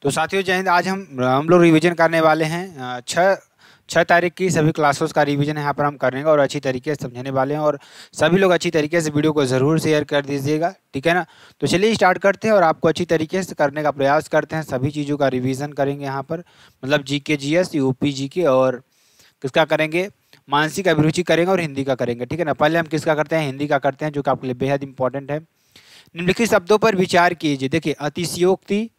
तो साथियों जय हिंद। आज हम लोग रिवीजन करने वाले हैं 6 तारीख की सभी क्लासेस का रिवीजन यहाँ पर हम करेंगे और अच्छी तरीके से समझने वाले हैं। और सभी लोग अच्छी तरीके से वीडियो को ज़रूर शेयर कर दीजिएगा, ठीक है ना। तो चलिए स्टार्ट करते हैं और आपको अच्छी तरीके से करने का प्रयास करते हैं। सभी चीज़ों का रिवीजन करेंगे यहाँ पर, मतलब जीके जीएस यूपी जीके और किसका करेंगे, मानसिक अभिरुचि करेंगे और हिंदी का करेंगे, ठीक है ना। पहले हम किसका करते हैं, हिंदी का करते हैं, जो कि आपके लिए बेहद इंपॉर्टेंट है। निम्नलिखित शब्दों पर विचार कीजिए। देखिए अतिशयोक्ति,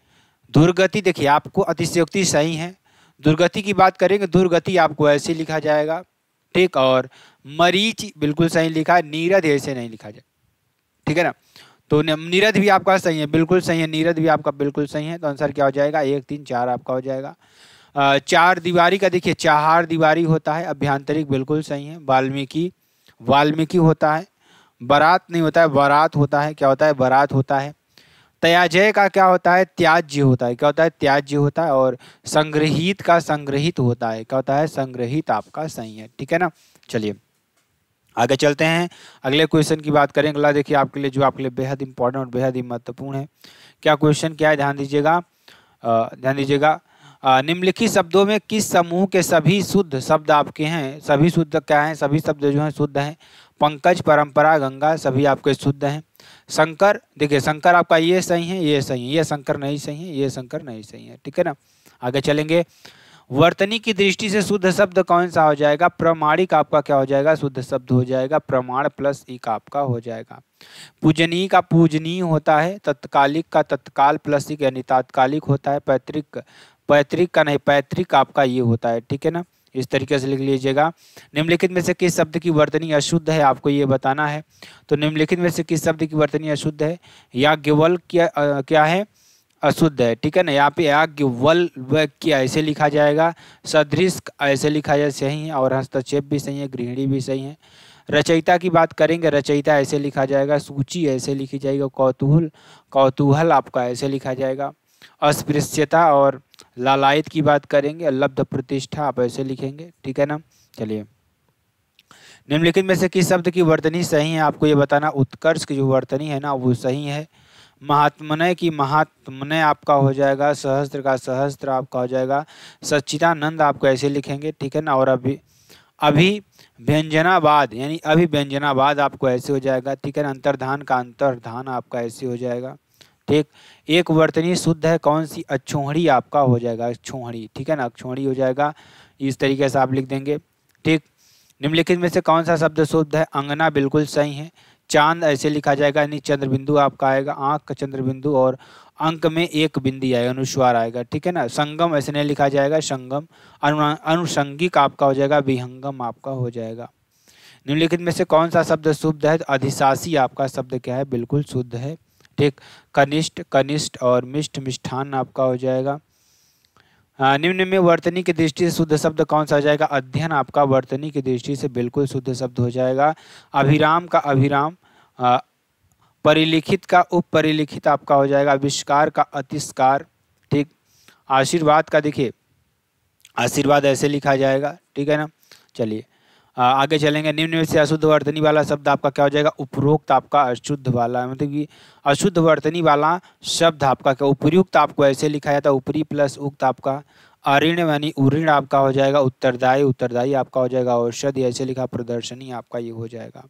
दुर्गति, देखिए आपको अतिशयोक्ति सही है। दुर्गति की बात करेंगे, दुर्गति आपको ऐसे लिखा जाएगा, ठीक। और मरीच बिल्कुल सही लिखा है, नीरद ऐसे नहीं लिखा जाए, ठीक है ना। तो नीरद भी आपका सही है, बिल्कुल सही है, नीरद भी आपका बिल्कुल सही है। तो आंसर क्या हो जाएगा, 1 3 4 आपका हो जाएगा। चार दीवारी का देखिए चार दीवारी होता है, अभ्यंतरिक बिल्कुल सही है। वाल्मीकि, वाल्मीकि होता है। बारात नहीं होता है, बारात होता है। क्या होता है, बारात होता है। त्याज्य का क्या होता है, त्याज्य होता है। क्या होता है, त्याज्य होता है। और संग्रहित का संग्रहित होता है। क्या होता है, संग्रहित आपका सही है, ठीक है ना। चलिए आगे चलते हैं, अगले क्वेश्चन की बात करें। अगला देखिए आपके लिए, जो आपके लिए बेहद इंपॉर्टेंट और बेहद ही महत्वपूर्ण है। क्या क्वेश्चन क्या है, ध्यान दीजिएगा, ध्यान दीजिएगा। निम्नलिखित शब्दों में किस समूह के सभी शुद्ध शब्द आपके हैं। सभी शुद्ध क्या हैं, सभी शब्द जो हैं शुद्ध हैं। पंकज, परंपरा, गंगा सभी आपके शुद्ध हैं। शंकर, देखिए शंकर आपका ये सही है, ये सही है, ये शंकर नहीं सही है, ये शंकर नहीं सही है, ठीक है ना। आगे चलेंगे। वर्तनी की दृष्टि से शुद्ध शब्द कौन सा हो जाएगा, प्रमाणिक आपका क्या हो जाएगा, शुद्ध शब्द हो जाएगा। प्रमाण प्लस इक आपका हो जाएगा। पूजनीय का पूजनीय होता है। तत्कालिक का तत्काल प्लस इक यानी तात्कालिक होता है। पैतृक, पैतृक का नहीं, पैतृक आपका ये होता है, ठीक है ना। इस तरीके से लिख लीजिएगा। निम्नलिखित में से किस शब्द की वर्तनी अशुद्ध है, आपको ये बताना है। तो निम्नलिखित में से किस शब्द की वर्तनी अशुद्ध है। याज्ञवल्क्य क्या है, अशुद्ध है, ठीक है ना। यहाँ पे याज्ञवल्क्य ऐसे लिखा जाएगा। सदृश ऐसे लिखा जाए, सही है। और हस्तक्षेप भी सही है, गृहिणी भी सही है। रचयिता की बात करेंगे, रचयिता ऐसे लिखा जाएगा। सूची ऐसे लिखी जाएगी। कौतूहल, कौतूहल आपका ऐसे लिखा जाएगा। अस्पृश्यता और लालायत की बात करेंगे, लब्ध प्रतिष्ठा आप ऐसे लिखेंगे, ठीक है ना। चलिए निम्नलिखित में से किस शब्द की वर्तनी सही है, आपको ये बताना। उत्कर्ष की जो वर्तनी है ना वो सही है। महात्मनय की महात्मनय आपका हो जाएगा। सहस्त्र का सहस्त्र आपका हो जाएगा। सच्चिदानंद आपको ऐसे लिखेंगे, ठीक है ना। और अभिव्यंजनावाद यानी अभिव्यंजनावाद आपको ऐसे हो जाएगा, ठीक है ना। अंतर्धान का अंतर्धान आपका ऐसे हो जाएगा, ठीक। एक वर्तनी शुद्ध है कौन सी, अक्षोहिणी आपका हो जाएगा, अक्षोहिणी, ठीक है ना, अक्षोहिणी हो जाएगा। इस तरीके से आप लिख देंगे, ठीक। निम्नलिखित में से कौन सा शब्द शुद्ध है, अंगना बिल्कुल सही है। चांद ऐसे लिखा जाएगा यानी चंद्र बिंदु आपका आएगा, आंख का चंद्र बिंदु। और अंक में एक बिंदी आएगा, अनुस्वार आएगा, ठीक है ना। संगम ऐसे नहीं लिखा जाएगा, संगम। अनुषंगिक आपका हो जाएगा, विहंगम आपका हो जाएगा। निम्नलिखित में से कौन सा शब्द शुद्ध है, अधिशासी आपका शब्द क्या है, बिल्कुल शुद्ध है, ठीक। कनिष्ठ, कनिष्ठ और मिष्ठ, मिष्ठान आपका हो जाएगा। निम्न में वर्तनी की दृष्टि से शुद्ध शब्द कौन सा हो जाएगा, अध्ययन आपका वर्तनी की दृष्टि से बिल्कुल शुद्ध शब्द हो जाएगा। अभिराम का अभिराम, परिलिखित का उपपरिलिखित आपका हो जाएगा। आविष्कार का अतिष्कार, ठीक। आशीर्वाद का देखिए आशीर्वाद ऐसे लिखा जाएगा, ठीक है ना। चलिए आगे चलेंगे। निम्न में से अशुद्ध वर्तनी वाला शब्द आपका क्या हो जाएगा, उपरोक्त आपका अशुद्ध वाला, मतलब कि अशुद्ध वर्तनी वाला शब्द आपका क्या, उपयुक्त आपको ऐसे लिखा जाता है। ऊपरी प्लस उक्त आपका। अऋण यानी उऋण आपका हो जाएगा। उत्तरदायी, उत्तरदायी आपका हो जाएगा। औषधि ऐसे लिखा, प्रदर्शनी आपका ये हो जाएगा।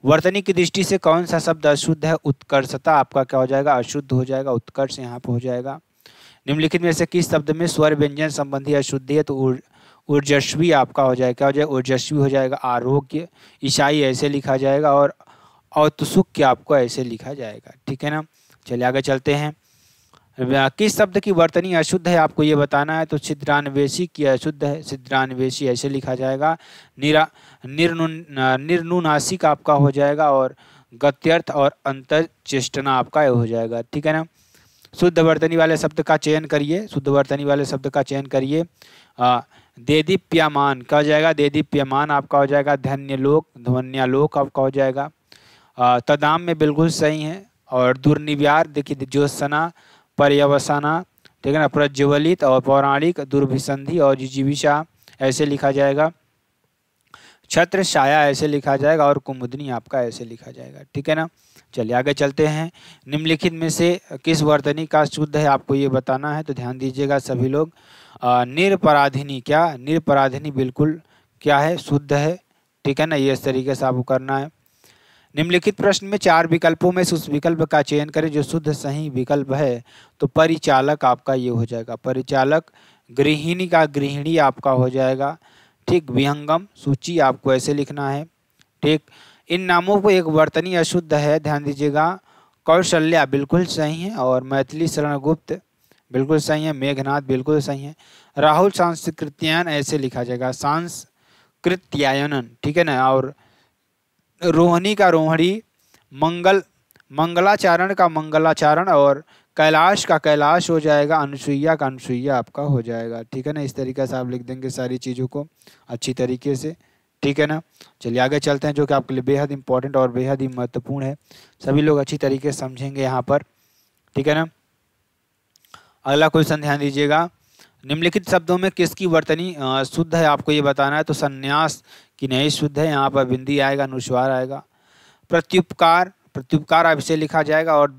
वर्तनी की दृष्टि से कौन सा शब्द अशुद्ध है, उत्कर्षता आपका क्या हो जाएगा, अशुद्ध हो जाएगा, उत्कर्ष यहाँ पर हो जाएगा। निम्नलिखित में से किस शब्द में स्वर व्यंजन संबंधी अशुद्धि है, तो ऊर्जस्वी आपका हो जाएगा, क्या हो जाएगा, ऊर्जस्वी हो जाएगा। आरोग्य, ईसाई ऐसे लिखा जाएगा। और औत्सुक्य आपको ऐसे लिखा जाएगा, ठीक है ना। चलिए आगे चलते हैं। किस शब्द की वर्तनी अशुद्ध है, आपको ये बताना है। तो छिद्रान्वेषी की अशुद्ध है, छिद्रान्वेषी ऐसे लिखा जाएगा। निर्नुनासिक आपका हो जाएगा। और गत्यर्थ और अंतर चेष्टना आपका हो जाएगा, ठीक है ना। शुद्ध वर्तनी वाले शब्द का चयन करिए, शुद्ध वर्तनी वाले शब्द का चयन करिए। देदीप्यमान क्या हो जाएगा, देदीप्यमान आपका हो जाएगा। धन्यलोक, ध्वन्यालोक आपका हो जाएगा। तदाम में बिल्कुल सही है। और दुर्निव्यार देखिए, ज्योत्सना, पर्यवसाना, ठीक है ना। प्रज्वलित और पौराणिक, दुर्भिसंधि और जिजीविषा ऐसे लिखा जाएगा। छत्र छाया ऐसे लिखा जाएगा और कुमुदनी आपका ऐसे लिखा जाएगा, ठीक है ना। चलिए आगे चलते हैं। निम्नलिखित में से किस वर्तनी का शुद्ध है आपको ये बताना है, तो ध्यान दीजिएगा सभी लोग। निरपराधिनी, क्या निरपराधिनी बिल्कुल क्या है, शुद्ध है, ठीक है ना। ये इस तरीके से आपको करना है। निम्नलिखित प्रश्न में 4 विकल्पों में से उस विकल्प का चयन करें जो शुद्ध सही विकल्प है, तो परिचालक आपका ये हो जाएगा परिचालक। गृहिणी का गृहिणी आपका हो जाएगा, ठीक। विहंगम सूची आपको ऐसे लिखना है, ठीक। इन नामों को एक वर्तनी अशुद्ध है, ध्यान दीजिएगा। कौशल्या बिल्कुल सही है, और मैथिली शरण गुप्त बिल्कुल सही है, मेघनाथ बिल्कुल सही है। राहुल सांस्कृत्यायन ऐसे लिखा जाएगा, सांस्कृत्यायनन, ठीक है ना। और रोहिणी का रोहिणी, मंगलाचारण का मंगलाचारण, और कैलाश का कैलाश हो जाएगा, अनुसुईया का अनुसुईया आपका हो जाएगा, ठीक है ना। इस तरीके से आप लिख देंगे सारी चीज़ों को अच्छी तरीके से, ठीक है ना। चलिए आगे चलते हैं, जो कि आपके लिए बेहद इंपॉर्टेंट और बेहद ही महत्वपूर्ण है, सभी लोग अच्छी तरीके से समझेंगे यहाँ पर, ठीक है ना। अगला क्वेश्चन ध्यान दीजिएगा। निम्नलिखित शब्दों में किसकी वर्तनी शुद्ध है आपको ये बताना है, तो संन्यास की नहीं शुद्ध है, यहाँ पर बिंदी आएगा, अनुस्वार आएगा। प्रत्युपकार, प्रत्युपकार आप इसे लिखा जाएगा, और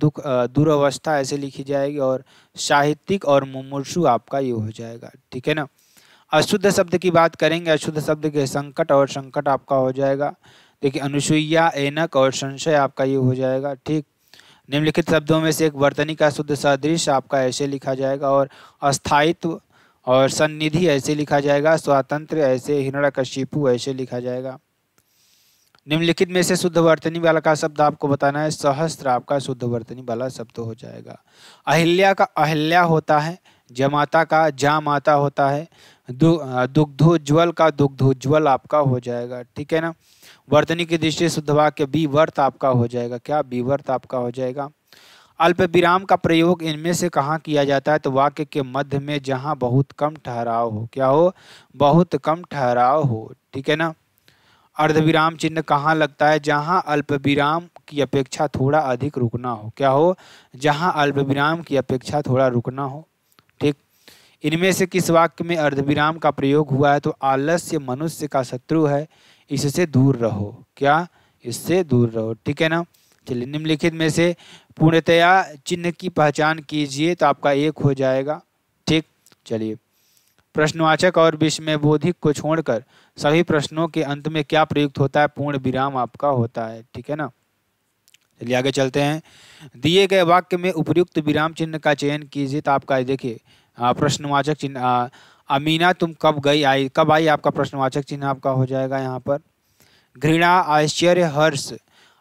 दुरावस्था ऐसे लिखी जाएगी, और साहित्यिक और मुमूर्षु आपका ये हो जाएगा, ठीक है ना। अशुद्ध शब्द की बात करेंगे, अशुद्ध शब्द के संकट, और संकट आपका हो जाएगा, देखिए अनुसुईया, ऐनक और संशय आपका ये हो जाएगा, ठीक। निम्नलिखित शब्दों में से एक वर्तनी का शुद्ध सदृश आपका ऐसे लिखा जाएगा, और अस्थायित्व और सन्निधि ऐसे लिखा जाएगा, स्वातंत्र ऐसे, हिरण्यकशिपु ऐसे लिखा जाएगा। निम्नलिखित में से शुद्ध वर्तनी वाला का शब्द आपको बताना है, सहस्त्र आपका शुद्ध वर्तनी वाला शब्द हो जाएगा। अहिल्या का अहिल्या होता है, जमाता का जामाता होता है, दुग्धोज्वल का दुग्धोज्वल आपका हो जाएगा, ठीक है ना। वर्तनी की दृष्टि से शुद्ध वाक्य विवर्त आपका हो जाएगा, क्या विवर्त आपका हो जाएगा। अल्प विराम का प्रयोग इनमें से कहाँ किया जाता है, तो वाक्य के मध्य में जहाँ बहुत कम ठहराव हो, क्या हो, बहुत कम ठहराव हो, ठीक है ना। अर्धविराम चिन्ह कहाँ लगता है, जहाँ अल्प विराम की अपेक्षा थोड़ा अधिक रुकना हो, क्या हो, जहाँ अल्प विराम की अपेक्षा थोड़ा रुकना हो, ठीक। इनमें से किस वाक्य में अर्धविराम का प्रयोग हुआ है, तो आलस्य मनुष्य का शत्रु है, इससे दूर रहो, क्या, इससे दूर रहो, ठीक है ना। चलिए निम्नलिखित में से पूर्णतया चिन्ह की पहचान कीजिए, तो आपका 1 हो जाएगा, ठीक। चलिए प्रश्नवाचक और विस्मयबोधिक को छोड़कर सभी प्रश्नों के अंत में क्या प्रयुक्त होता है, पूर्ण विराम आपका होता है, ठीक है ना। चलिए आगे चलते हैं। दिए गए वाक्य में उपयुक्त विराम चिन्ह का चयन कीजिए, तो आपका देखिए प्रश्नवाचक चिन्ह, अमीना तुम कब गई आई, कब आई आपका प्रश्नवाचक चिन्ह आपका हो जाएगा यहाँ पर। घृणा, आश्चर्य, हर्ष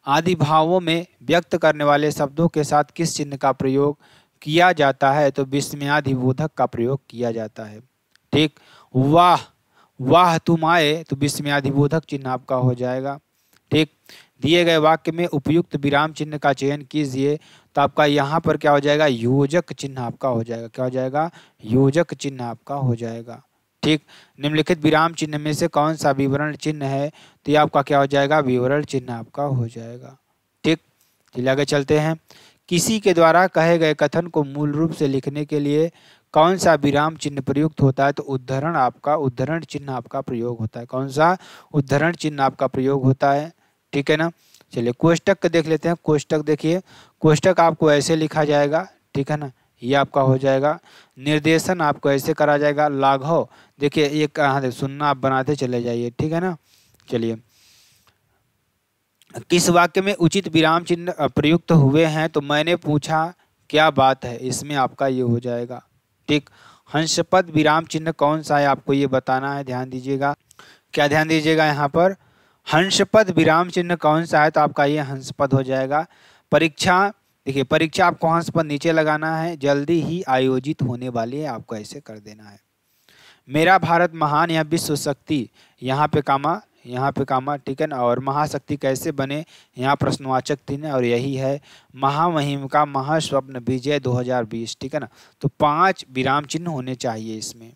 आदि भावों में व्यक्त करने वाले शब्दों के साथ किस चिन्ह का प्रयोग किया जाता है, तो विस्मयाधिबोधक का प्रयोग किया जाता है, ठीक। वाह, वाह तुम आए, तो विस्मयाधिबोधक चिन्ह आपका हो जाएगा, ठीक। दिए गए वाक्य में उपयुक्त विराम चिन्ह का चयन कीजिए, तो आपका यहाँ पर क्या हो जाएगा, योजक चिन्ह आपका हो जाएगा, क्या हो जाएगा, योजक चिन्ह आपका हो जाएगा, ठीक। निम्नलिखित विराम चिन्ह में से कौन सा विवरण चिन्ह है, तो ये आपका क्या हो जाएगा, विवरण चिन्ह आपका हो जाएगा, ठीक। चलिए आगे चलते हैं। किसी के द्वारा कहे गए कथन को मूल रूप से लिखने के लिए कौन सा विराम चिन्ह प्रयुक्त होता है, तो उद्धरण आपका, उद्धरण चिन्ह आपका प्रयोग होता है, कौन सा, उद्धरण चिन्ह आपका प्रयोग होता है, ठीक है ना। चलिए कोष्टक देख लेते हैं। कोष्टक देखिए, कोष्टक आपको ऐसे लिखा जाएगा, ठीक है ना, ये आपका हो जाएगा। निर्देशन आपको ऐसे करा जाएगा। लाघव देखिए, एक सुनना आप बनाते चले जाइए, ठीक है ना। चलिए किस वाक्य में उचित विराम चिन्ह प्रयुक्त हुए हैं, तो मैंने पूछा क्या बात है, इसमें आपका ये हो जाएगा, ठीक। हंसपद विराम चिन्ह कौन सा है आपको ये बताना है, ध्यान दीजिएगा, क्या ध्यान दीजिएगा यहाँ पर, हंसपद विराम चिन्ह कौन सा है, तो आपका ये हंसपद हो जाएगा। परीक्षा देखिए, परीक्षा आपको हंसपद नीचे लगाना है, जल्दी ही आयोजित होने वाली है, आपको ऐसे कर देना है। मेरा भारत महान या विश्व शक्ति, यहाँ पे कामा, यहाँ पे कामा, ठीक है ना। और महाशक्ति कैसे बने, यहाँ प्रश्नवाचक चिन्ह, और यही है महामहिम का महास्वप्न विजय 2020, ठीक है ना। तो 5 विराम चिन्ह होने चाहिए इसमें।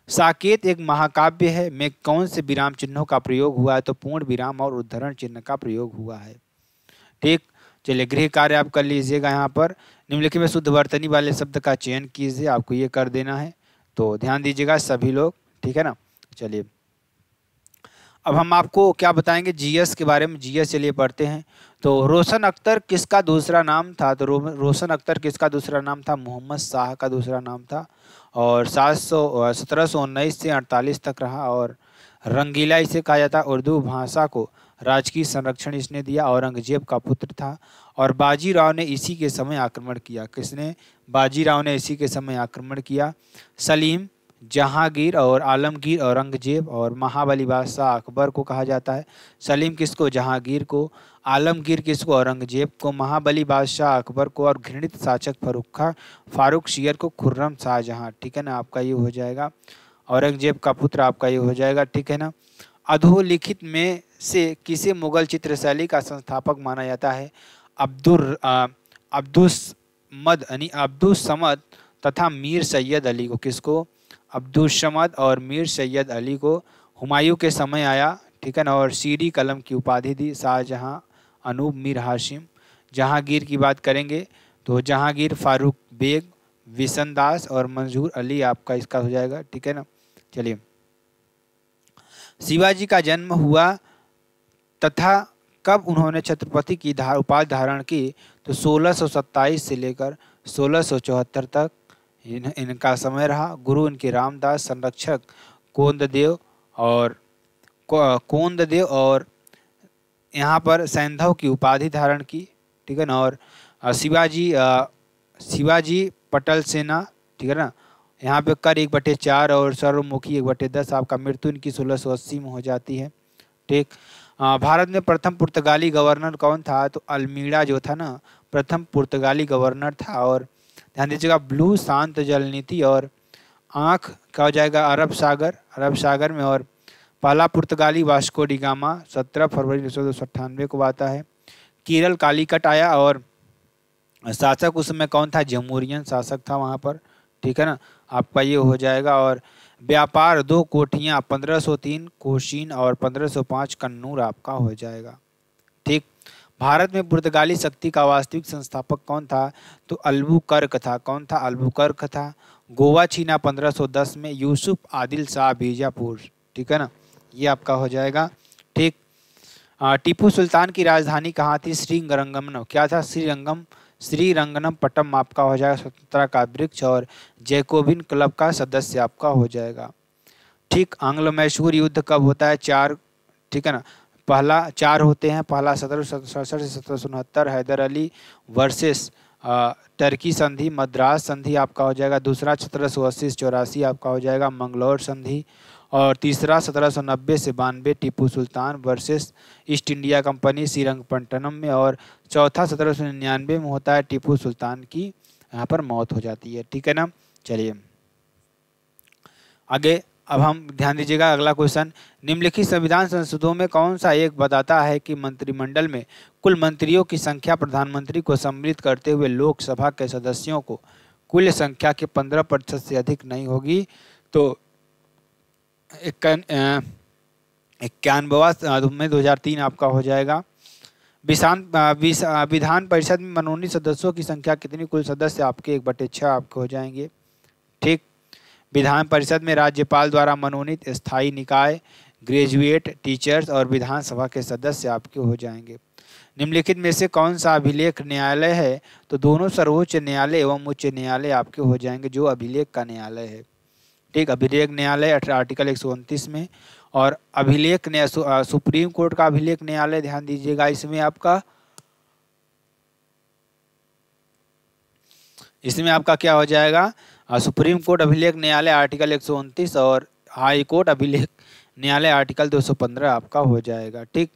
साकेत एक महाकाव्य है, में कौन से विराम चिन्हों का प्रयोग हुआ है, तो पूर्ण विराम और उद्धरण चिन्ह का प्रयोग हुआ है, ठीक। चलिए गृह कार्य आप कर लीजिएगा। यहाँ पर निम्नलिखित में शुद्ध वर्तनी वाले शब्द का चयन कीजिए, आपको ये कर देना है, तो ध्यान दीजिएगा सभी लोग, ठीक है ना। चलिए अब हम आपको क्या बताएंगे जीएस के बारे में। जीएस चलिए पढ़ते हैं। तो रोशन अख्तर किसका दूसरा नाम था? तो रोशन अख्तर किसका दूसरा नाम था? मोहम्मद शाह का दूसरा नाम था। और 1719 से 48 तक रहा। और रंगीला इसे कहा जाता। उर्दू भाषा को राजकीय संरक्षण इसने दिया। औरंगजेब का पुत्र था। और बाजीराव ने इसी के समय आक्रमण किया। किसने? बाजीराव ने इसी के समय आक्रमण किया। सलीम, जहांगीर और आलमगीर औरंगजेब और महाबली बादशाह अकबर को कहा जाता है। सलीम किसको? जहांगीर को। आलमगीर किसको? औरंगजेब को। महाबली बादशाह अकबर को। और घृणित शासक फारूक शियर को खुर्रम शाहजहां। ठीक है ना, आपका ये हो जाएगा। औरंगजेब का पुत्र आपका ये हो जाएगा। ठीक है ना। अधोलिखित में से किसे मुगल चित्रशैली का संस्थापक माना जाता है? अब्दुस यानी अब्दुस समद तथा मीर सैयद अली को। किसको? अब्दुस समद और मीर सैयद अली को हुमायूं के समय आया। ठीक है ना। और शीरी कलम की उपाधि दी। शाहजहां, अनूप, मीर हाशिम। जहांगीर की बात करेंगे तो जहांगीर, फारूक बेग, विशनदास और मंजूर अली आपका इसका हो जाएगा। ठीक है ना। चलिए, शिवाजी का जन्म हुआ तथा कब उन्होंने छत्रपति की उपाधि धारण की? तो 1627 से लेकर 1674 तक इनका समय रहा। गुरु इनके रामदास, संरक्षक कोंददेव और यहाँ पर सैंधव की उपाधि धारण की। ठीक है ना। और शिवाजी पटल सेना। ठीक है ना। यहाँ पे कर 1/4 और सर्वमुखी 1/10। आपका मृत्यु इनकी 1680 में हो जाती है। ठीक। भारत में प्रथम पुर्तगाली गवर्नर कौन था? तो अल्मीड़ा जो था ना, प्रथम पुर्तगाली गवर्नर था। और ध्यान दीजिएगा, ब्लू शांत जल नीति और आँख क्या हो जाएगा? अरब सागर में। और पहला पुर्तगाली वास्को डी गामा 17 फरवरी 1698 को आता है। केरल कालीकट आया और शासक उस समय कौन था? जमहूरियन शासक था वहाँ पर। ठीक है ना, आपका ये हो जाएगा। और व्यापार 2 कोठियाँ 1503 कोशीन और 1505 कन्नूर आपका हो जाएगा। ठीक। भारत में पुर्तगाली शक्ति का वास्तविक संस्थापक कौन था? तो अल्बुकर्क था। कौन था? अल्बुकर्क था। गोवा छीना 1510 में। यूसुफ आदिल शाह बीजापुर। ठीक है ना, ये आपका हो जाएगा। ठीक। टीपू सुल्तान की राजधानी कहाँ थी? श्रीरंगम। क्या था? श्रीरंगनम पट्टम आपका हो जाएगा। स्वतंत्रता का वृक्ष और जैकोबिन क्लब का सदस्य आपका हो जाएगा। ठीक। आंग्ल मैसूर युद्ध कब होता है? 4। ठीक है ना। पहला 4 होते हैं। पहला 1767 से 1769 हैदर अली वर्सेस टर्की संधि, मद्रास संधि आपका हो जाएगा। दूसरा 1780 से 84 आपका हो जाएगा, मंगलौर संधि। और तीसरा 1790 से 92 Tipu Sultan versus East India Company Srirangapatnam में। और चौथा 1799 में होता है। टीपू सुल्तान की यहाँ पर मौत हो जाती है। ठीक है ना। चलिए आगे, अब हम ध्यान दीजिएगा अगला क्वेश्चन। निम्नलिखित संविधान संशोधनों में कौन सा एक बताता है कि मंत्रिमंडल में कुल मंत्रियों की संख्या प्रधानमंत्री को सम्मिलित करते हुए लोकसभा के सदस्यों को कुल संख्या के 15% से अधिक नहीं होगी? तो 91वां में 2003 आपका हो जाएगा। विधान परिषद में मनोनीत सदस्यों की संख्या कितनी? कुल सदस्य आपके 1/6 आपके हो जाएंगे। ठीक। विधान परिषद में राज्यपाल द्वारा मनोनीत स्थायी निकाय, ग्रेजुएट, टीचर्स और विधानसभा के सदस्य आपके हो जाएंगे। निम्नलिखित में से कौन सा अभिलेख न्यायालय है? तो दोनों सर्वोच्च न्यायालय एवं उच्च न्यायालय आपके हो जाएंगे जो अभिलेख का न्यायालय है। ठीक। अभिलेख न्यायालय आर्टिकल 129 में। और अभिलेख सुप्रीम कोर्ट का अभिलेख न्यायालय ध्यान दीजिएगा, इसमें आपका क्या हो जाएगा? सुप्रीम कोर्ट अभिलेख न्यायालय आर्टिकल 129 और हाई कोर्ट अभिलेख न्यायालय आर्टिकल 215 आपका हो जाएगा। ठीक।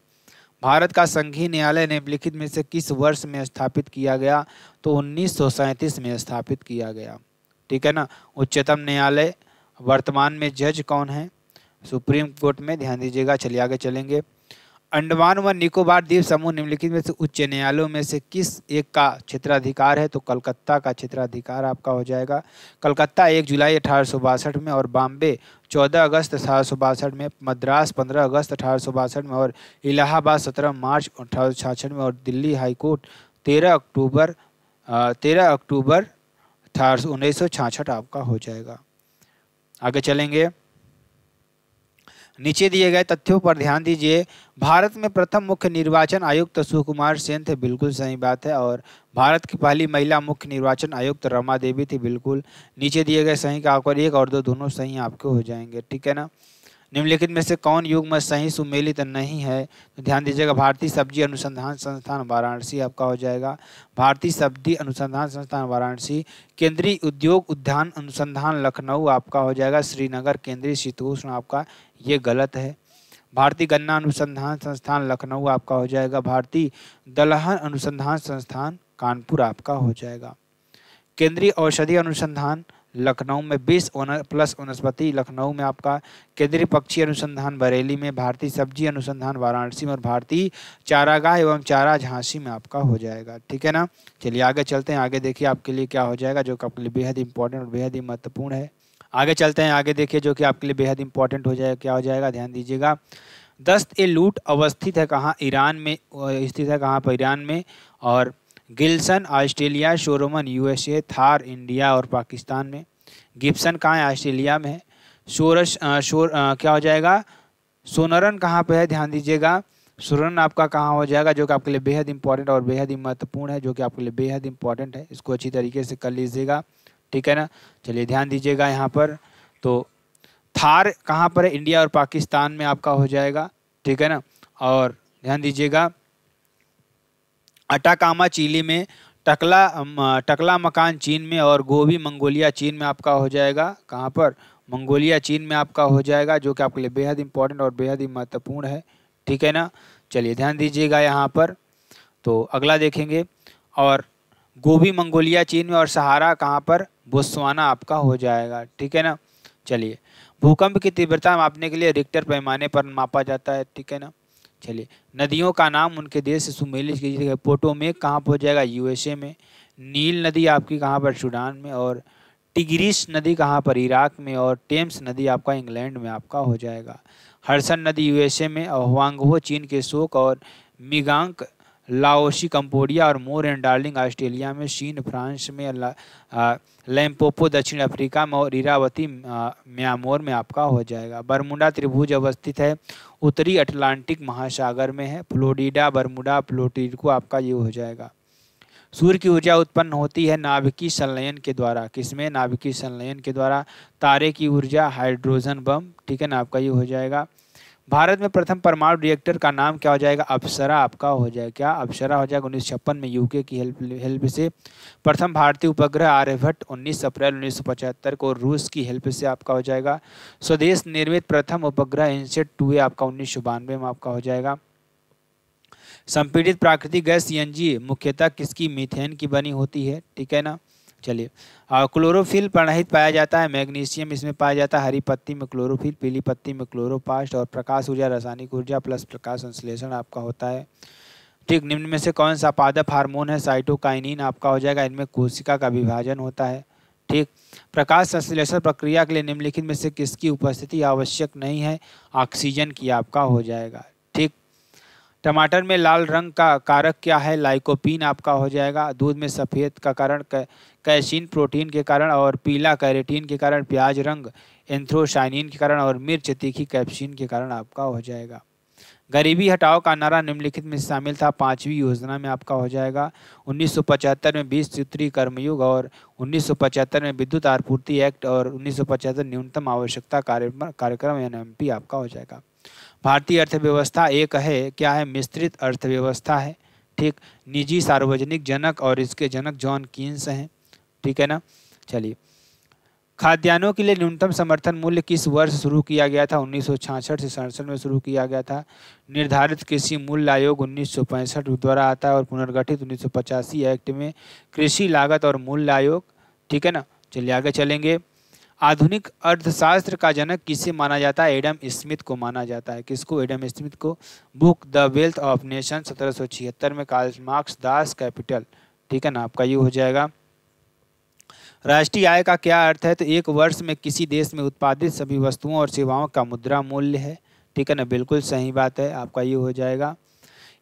भारत का संघीय न्यायालय निम्नलिखित में से किस वर्ष में स्थापित किया गया? तो 1937 में स्थापित किया गया। ठीक है ना। उच्चतम न्यायालय वर्तमान में जज कौन है? सुप्रीम कोर्ट में। ध्यान दीजिएगा। चलिए आगे चलेंगे। अंडमान व निकोबार द्वीप समूह निम्नलिखित में से उच्च न्यायालयों में से किस एक का क्षेत्राधिकार है? तो कलकत्ता का क्षेत्राधिकार आपका हो जाएगा। कलकत्ता 1 जुलाई 1862 में। और बॉम्बे 14 अगस्त 1862 में। मद्रास 15 अगस्त 1862 में। और इलाहाबाद 17 मार्च 1866 में। और दिल्ली हाईकोर्ट 13 अक्टूबर 1966 आपका हो जाएगा। आगे चलेंगे। नीचे दिए गए तथ्यों पर ध्यान दीजिए। भारत में प्रथम मुख्य निर्वाचन आयुक्त सुकुमार सेन थे, बिल्कुल सही बात है। और भारत की पहली महिला मुख्य निर्वाचन आयुक्त रमा देवी थी, बिल्कुल। नीचे दिए गए सही का आपको 1 और 2 दोनों सही आपके हो जाएंगे, ठीक है ना। निम्नलिखित में से कौन युग्म सही सुमेलित नहीं है, तो ध्यान दीजिएगा। भारतीय सब्जी अनुसंधान संस्थान वाराणसी आपका हो जाएगा। भारतीय सब्जी अनुसंधान संस्थान वाराणसी। केंद्रीय उद्योग उद्यान अनुसंधान लखनऊ आपका हो जाएगा। श्रीनगर केंद्रीय शीतोष्ण आपका ये गलत है। भारतीय गन्ना अनुसंधान संस्थान लखनऊ आपका हो जाएगा। भारतीय दलहन अनुसंधान संस्थान कानपुर आपका हो जाएगा। केंद्रीय औषधि अनुसंधान लखनऊ में 20+ वनस्पति लखनऊ में आपका। केंद्रीय पक्षी अनुसंधान बरेली में। भारतीय सब्जी अनुसंधान वाराणसी में। और भारतीय चारागाह एवं चारा झांसी में आपका हो जाएगा, ठीक है ना। चलिए आगे चलते हैं। आगे देखिए आपके लिए क्या हो जाएगा, जो कि आपके लिए बेहद इंपॉर्टेंट और बेहद ही महत्वपूर्ण है। आगे चलते हैं, आगे देखिए जो कि आपके लिए बेहद इंपॉर्टेंट हो जाएगा। क्या हो जाएगा, ध्यान दीजिएगा। दस्त-ए-लूट अवस्थित है कहाँ, ईरान में स्थित है। कहाँ पर, ईरान में। और गिल्सन ऑस्ट्रेलिया, शोरोमन यूएसए, थार इंडिया और पाकिस्तान में। गिब्सन कहाँ है, ऑस्ट्रेलिया में है। क्या हो जाएगा, सोनरन कहाँ पे है, ध्यान दीजिएगा। सोनरन आपका कहाँ हो जाएगा, जो कि आपके लिए बेहद इंपॉर्टेंट और बेहद ही महत्वपूर्ण है, जो कि आपके लिए बेहद इंपॉर्टेंट है। इसको अच्छी तरीके से कर लीजिएगा, ठीक है ना। चलिए ध्यान दीजिएगा यहाँ पर। तो थार कहाँ पर है, इंडिया और पाकिस्तान में आपका हो जाएगा, ठीक है ना। और ध्यान दीजिएगा, अटाकामा चिली में, टकला मकान चीन में और गोबी मंगोलिया चीन में आपका हो जाएगा। कहाँ पर, मंगोलिया चीन में आपका हो जाएगा, जो कि आपके लिए बेहद इंपॉर्टेंट और बेहद ही महत्वपूर्ण है, ठीक है ना। चलिए ध्यान दीजिएगा यहाँ पर। तो अगला देखेंगे। और गोबी मंगोलिया चीन में और सहारा कहाँ पर, बोत्सवाना आपका हो जाएगा, ठीक है ना। चलिए, भूकंप की तीव्रता मापने के लिए रिक्टर पैमाने पर मापा जाता है, ठीक है ना। चलिए, नदियों का नाम उनके देश से सुमेलित कीजिएगा। पोटोमेक कहाँ पर हो जाएगा, यूएसए में। नील नदी आपकी कहाँ पर, सूडान में। और टिग्रिस नदी कहाँ पर, इराक में। और टेम्स नदी आपका इंग्लैंड में आपका हो जाएगा। हडसन नदी यूएसए में। और हुआंगहो चीन के शोक। और मिगांग लाओशी कंबोडिया। और मोर एंड डार्लिंग ऑस्ट्रेलिया में। शीन फ्रांस में। लैम्पोपो दक्षिण अफ्रीका में। और इरावती म्यांमार में आपका हो जाएगा। बरमुडा त्रिभुज अवस्थित है उत्तरी अटलांटिक महासागर में है। फ्लोरिडा, बरमुडा, प्लूटो आपका ये हो जाएगा। सूर्य की ऊर्जा उत्पन्न होती है नाभिकीय संलयन के द्वारा। किसमें, नाभिकीय संलयन के द्वारा। तारे की ऊर्जा, हाइड्रोजन बम, ठीक है ना, आपका ये हो जाएगा। भारत में प्रथम परमाणु रिएक्टर का नाम क्या हो जाएगा, अप्सरा आपका हो जाएगा। क्या, अप्सरा हो जाएगा। 1956 में यूके की हेल्प से। प्रथम भारतीय उपग्रह आर्यभट्ट 19 अप्रैल 1975 को रूस की हेल्प से आपका हो जाएगा। स्वदेश निर्मित प्रथम उपग्रह इनसेट 2A आपका 1992 में आपका हो जाएगा। संपीड़ित प्राकृतिक गैस सीएनजी मुख्यतः किसकी, मीथेन की बनी होती है, ठीक है ना। चलिए, क्लोरोफिल प्रणाहित पाया जाता है, मैग्नीशियम इसमें पाया जाता है। हरी पत्ती में क्लोरोफिल, पीली पत्ती में क्लोरोप्लास्ट। और प्रकाश ऊर्जा रासायनिक ऊर्जा प्लस प्रकाश संश्लेषण आपका होता है, ठीक। निम्न में से कौन सा पादप हार्मोन है, साइटोकाइनिन आपका हो जाएगा। इनमें कोशिका का विभाजन होता है, ठीक। प्रकाश संश्लेषण प्रक्रिया के लिए निम्नलिखित में से किसकी उपस्थिति आवश्यक नहीं है, ऑक्सीजन की आपका हो जाएगा, ठीक। टमाटर में लाल रंग का कारक क्या है, लाइकोपीन आपका हो जाएगा। दूध में सफ़ेद का कारण कैसीन प्रोटीन के कारण। और पीला कैरेटीन के कारण। प्याज रंग एंथ्रोसाइनिन के कारण। और मिर्च तीखी कैप्सिन के कारण आपका हो जाएगा। गरीबी हटाओ का नारा निम्नलिखित में शामिल था, 5वीं योजना में आपका हो जाएगा। 1975 में 20 सूत्री कर्मयुग। और 1975 में विद्युत आपूर्ति एक्ट। और 1975 न्यूनतम आवश्यकता कार्यक्रम NMP आपका हो जाएगा। भारतीय अर्थव्यवस्था एक है, क्या है, मिश्रित अर्थव्यवस्था है, ठीक। निजी सार्वजनिक जनक और इसके जनक जॉन कीन्स हैं, ठीक है ना। चलिए, खाद्यान्नों के लिए न्यूनतम समर्थन मूल्य किस वर्ष शुरू किया गया था, 1966 से 67 में शुरू किया गया था। निर्धारित कृषि मूल्य आयोग 1965 द्वारा आता है। और पुनर्गठित 1985 एक्ट में कृषि लागत और मूल्य आयोग, ठीक है ना। चलिए आगे चलेंगे। आधुनिक अर्थशास्त्र का जनक किसे माना जाता है, एडम स्मिथ को माना जाता है। किसको, एडम स्मिथ को। Book the wealth of nation 1776 में। कार्ल मार्क्स दास कैपिटल, ठीक है ना, आपका ये हो जाएगा। राष्ट्रीय आय का क्या अर्थ है, तो एक वर्ष में किसी देश में उत्पादित सभी वस्तुओं और सेवाओं का मुद्रा मूल्य है, ठीक है ना, बिल्कुल सही बात है, आपका ये हो जाएगा।